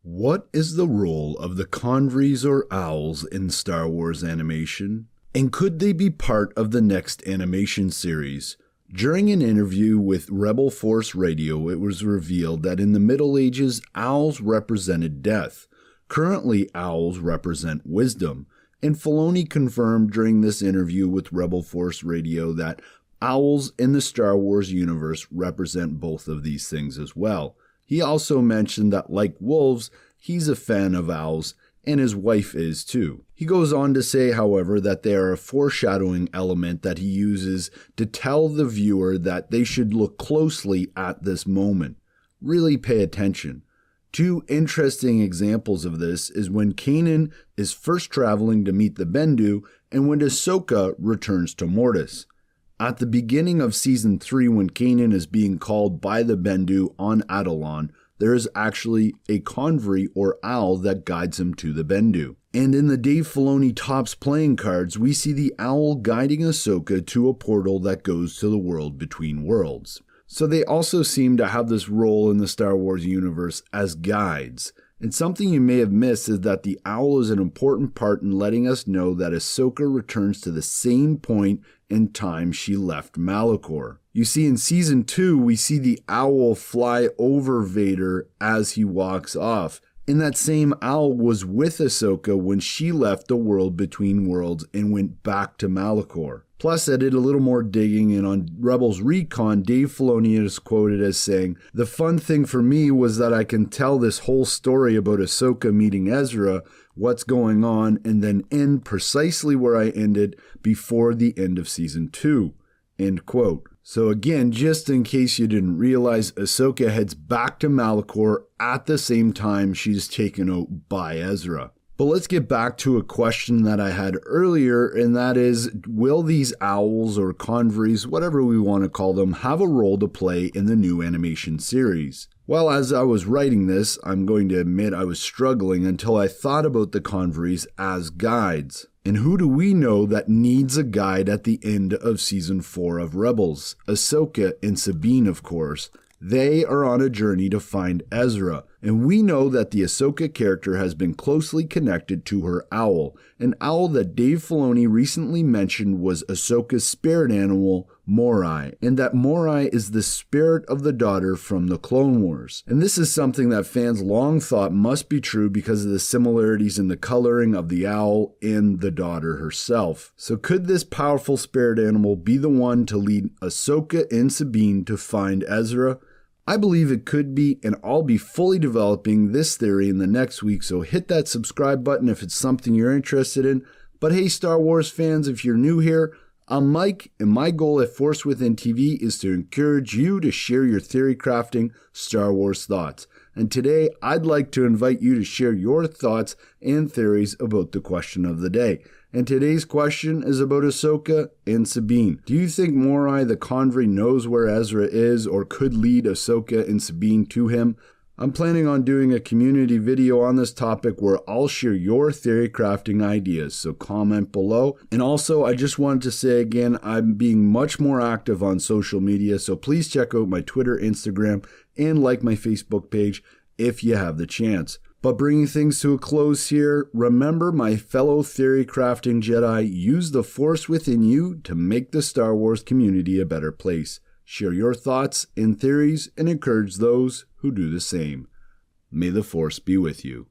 What is the role of the Convorees or owls in Star Wars animation? And could they be part of the next animation series? During an interview with Rebel Force Radio, it was revealed that in the Middle Ages, owls represented death. Currently, owls represent wisdom. And Filoni confirmed during this interview with Rebel Force Radio that owls in the Star Wars universe represent both of these things as well. He also mentioned that, like wolves, he's a fan of owls, and his wife is too. He goes on to say, however, that they are a foreshadowing element that he uses to tell the viewer that they should look closely at this moment. Really pay attention. Two interesting examples of this is when Kanan is first traveling to meet the Bendu and when Ahsoka returns to Mortis. At the beginning of Season 3, when Kanan is being called by the Bendu on Atollon, there is actually a Convoree or owl that guides him to the Bendu. And in the Dave Filoni Topps playing cards, we see the owl guiding Ahsoka to a portal that goes to the world between worlds. So they also seem to have this role in the Star Wars universe as guides. And something you may have missed is that the owl is an important part in letting us know that Ahsoka returns to the same point in time she left Malachor. You see, in Season 2, we see the owl fly over Vader as he walks off. And that same owl was with Ahsoka when she left the world between worlds and went back to Malachor. Plus, I did a little more digging, and on Rebels Recon, Dave Filoni is quoted as saying, "The fun thing for me was that I can tell this whole story about Ahsoka meeting Ezra, what's going on, and then end precisely where I ended before the end of Season 2. End quote. So again, just in case you didn't realize, Ahsoka heads back to Malachor at the same time she's taken out by Ezra. But let's get back to a question that I had earlier, and that is, will these owls or Convorees, whatever we want to call them, have a role to play in the new animation series? Well, as I was writing this, I'm going to admit I was struggling until I thought about the Convorees as guides. And who do we know that needs a guide at the end of Season 4 of Rebels? Ahsoka and Sabine, of course. They are on a journey to find Ezra, and we know that the Ahsoka character has been closely connected to her owl, an owl that Dave Filoni recently mentioned was Ahsoka's spirit animal, Morai, and that Morai is the spirit of the daughter from the Clone Wars. And this is something that fans long thought must be true because of the similarities in the coloring of the owl and the daughter herself. So could this powerful spirit animal be the one to lead Ahsoka and Sabine to find Ezra? I believe it could be, and I'll be fully developing this theory in the next week, so hit that subscribe button if it's something you're interested in. But hey, Star Wars fans, if you're new here, I'm Mike, and my goal at Force Within TV is to encourage you to share your theory crafting Star Wars thoughts. And today, I'd like to invite you to share your thoughts and theories about the question of the day. And today's question is about Ahsoka and Sabine. Do you think Morai the Convoree knows where Ezra is or could lead Ahsoka and Sabine to him? I'm planning on doing a community video on this topic where I'll share your theory crafting ideas, so comment below. And also, I just wanted to say again, I'm being much more active on social media, so please check out my Twitter, Instagram, and like my Facebook page if you have the chance. But bringing things to a close here, remember, my fellow theory crafting Jedi, use the Force within you to make the Star Wars community a better place. Share your thoughts and theories and encourage those who do the same. May the Force be with you.